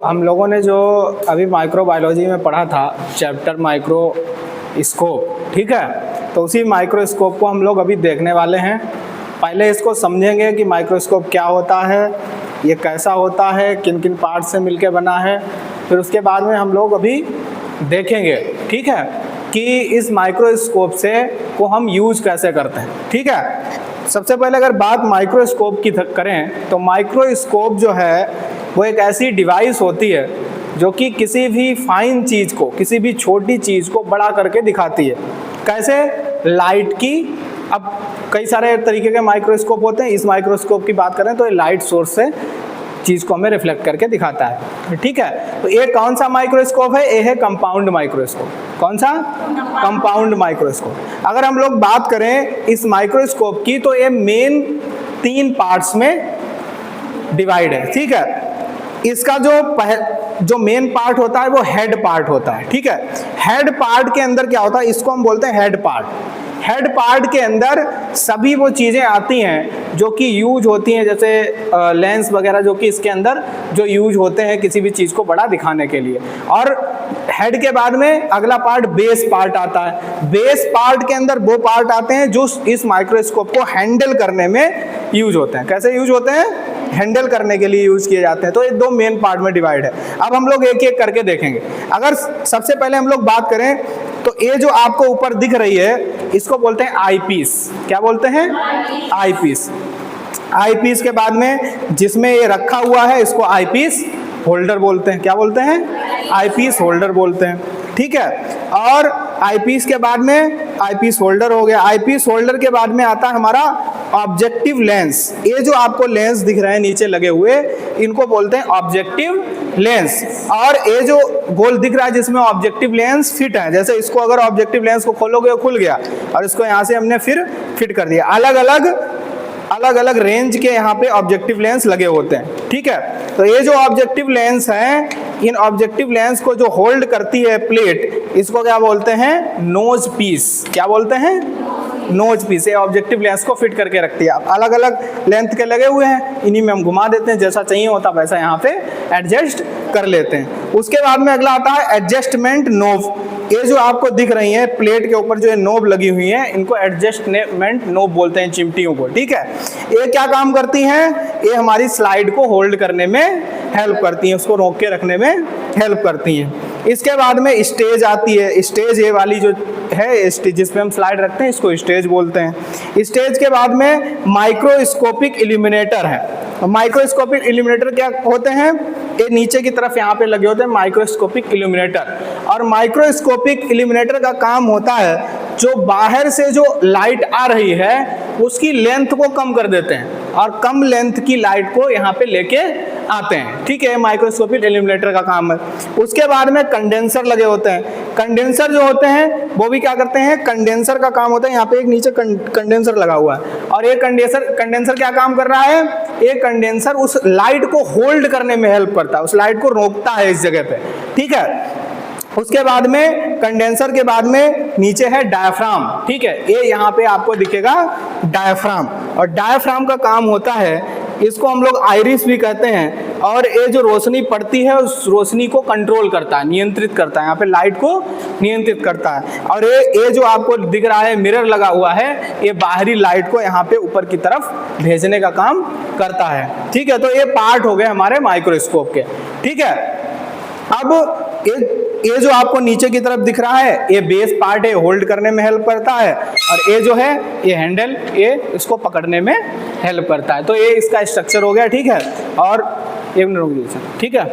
हम लोगों ने जो अभी माइक्रोबायोलॉजी में पढ़ा था चैप्टर माइक्रोस्कोप, ठीक है, तो उसी माइक्रोस्कोप को हम लोग अभी देखने वाले हैं। पहले इसको समझेंगे कि माइक्रोस्कोप क्या होता है, ये कैसा होता है, किन किन पार्ट से मिलके बना है, फिर उसके बाद में हम लोग अभी देखेंगे, ठीक है, कि इस माइक्रोस्कोप से को हम यूज़ कैसे करते हैं, ठीक है। सबसे पहले अगर बात माइक्रोस्कोप की करें तो माइक्रोस्कोप जो है वो एक ऐसी डिवाइस होती है जो कि किसी भी फाइन चीज़ को, किसी भी छोटी चीज़ को बड़ा करके दिखाती है। कैसे? लाइट की, अब कई सारे तरीके के माइक्रोस्कोप होते हैं, इस माइक्रोस्कोप की बात करें तो ये लाइट सोर्स से चीज़ को हमें रिफ्लेक्ट करके दिखाता है, ठीक है। तो ये कौन सा माइक्रोस्कोप है? ये है कंपाउंड माइक्रोस्कोप। कौन सा? Compound microscope. अगर हम लोग बात करें इस माइक्रोस्कोप की तो ये मेन 3 पार्ट्स में डिवाइड है, ठीक है। इसका जो मेन पार्ट होता है वो हेड पार्ट होता है, ठीक है। हेड पार्ट के अंदर क्या होता है, इसको हम बोलते हैं हेड पार्ट। हेड पार्ट के अंदर सभी वो चीज़ें आती हैं जो कि यूज होती हैं, जैसे लेंस वगैरह जो कि इसके अंदर जो यूज होते हैं किसी भी चीज़ को बड़ा दिखाने के लिए। और हेड के बाद में अगला पार्ट बेस पार्ट आता है। बेस पार्ट के अंदर वो पार्ट आते हैं जो इस माइक्रोस्कोप को हैंडल करने में यूज होते हैं। कैसे यूज होते हैं? हैंडल करने के लिए यूज किए जाते हैं। तो ये 2 मेन पार्ट में डिवाइड है। अब हम लोग एक एक करके देखेंगे। अगर सबसे पहले हम लोग बात करें तो ये जो आपको ऊपर दिख रही है इसको बोलते हैं आईपीस। क्या बोलते हैं? आईपीस। आईपीस के बाद में जिसमें ये रखा हुआ है इसको आईपीस होल्डर बोलते हैं। क्या बोलते हैं? आईपीस होल्डर बोलते हैं, ठीक है। और आईपीस के बाद में आईपीस होल्डर हो गया। आईपीस होल्डर के बाद में आता है हमारा ऑब्जेक्टिव लेंस। ये जो आपको लेंस दिख रहे हैं नीचे लगे हुए इनको बोलते हैं ऑब्जेक्टिव लेंस। और ये जो गोल दिख रहा है जिसमें ऑब्जेक्टिव लेंस फिट है, जैसे इसको अगर ऑब्जेक्टिव लेंस को खोलोगे खुल गया और इसको यहाँ से हमने फिर फिट कर दिया। अलग अलग रेंज के यहाँ पे ऑब्जेक्टिव लेंस लगे होते हैं, ठीक है। तो ये जो ऑब्जेक्टिव लेंस हैं, इन ऑब्जेक्टिव लेंस को जो होल्ड करती है प्लेट, इसको क्या बोलते हैं? Nose piece. क्या बोलते हैं? Nose piece. ये ऑब्जेक्टिव लेंस को फिट करके रखती है। अलग अलग लेंथ के लगे हुए हैं, इन्हीं में हम घुमा देते हैं, जैसा चाहिए होता वैसा यहाँ पे एडजस्ट कर लेते हैं। उसके बाद में अगला आता है एडजस्टमेंट नोब। ये जो आपको दिख रही है प्लेट के ऊपर जो ये नोब लगी हुई है इनको एडजस्टमेंट नोब बोलते हैं, चिमटियों को, ठीक है। ये क्या काम करती हैं? ये हमारी स्लाइड को होल्ड करने में हेल्प करती हैं, उसको रोक के रखने में हेल्प करती हैं। इसके बाद में स्टेज आती है। स्टेज ये वाली जो है स्टेज जिसमें हम स्लाइड रखते हैं इसको स्टेज बोलते हैं। स्टेज के बाद में माइक्रोस्कोपिक इल्यूमिनेटर है। माइक्रोस्कोपिक इल्यूमिनेटर क्या होते हैं? ये नीचे की तरफ यहाँ पे लगे होते हैं माइक्रोस्कोपिक इल्यूमिनेटर। और माइक्रोस्कोपिक इल्यूमिनेटर का काम होता है जो बाहर से जो लाइट आ रही है उसकी लेंथ को कम कर देते हैं और कम लेंथ की लाइट को यहाँ पे लेके आते हैं, ठीक है। माइक्रोस्कोपिक इल्यूमिनेटर का काम है। उसके बाद में कंडेंसर लगे होते हैं। कंडेंसर जो होते हैं वो भी क्या करते हैं? कंडेंसर का काम होता है, यहाँ पे एक नीचे कंडेंसर लगा हुआ है और ये कंडेंसर क्या काम कर रहा है? ये कंडेंसर उस लाइट को होल्ड करने में हेल्प करता है, उस लाइट को रोकता है इस जगह पे, ठीक है। उसके बाद में कंडेंसर के बाद में नीचे है डायाफ्राम, ठीक है। ये यहाँ पे आपको दिखेगा डायाफ्राम। और डायाफ्राम का काम होता है, इसको हम लोग आइरिस भी कहते हैं, और ये जो रोशनी पड़ती है उस रोशनी को कंट्रोल करता है, नियंत्रित करता है, यहाँ पे लाइट को नियंत्रित करता है। और ये जो आपको दिख रहा है मिरर लगा हुआ है, ये बाहरी लाइट को यहाँ पे ऊपर की तरफ भेजने का काम करता है, ठीक है। तो ये पार्ट हो गए हमारे माइक्रोस्कोप के, ठीक है। अब ये जो आपको नीचे की तरफ दिख रहा है ये बेस पार्ट है, होल्ड करने में हेल्प करता है। और ये जो है ये हैंडल, ये इसको पकड़ने में हेल्प करता है। तो ये इसका स्ट्रक्चर हो गया, ठीक है। और एक मिनट रुक दीजिए, ठीक है।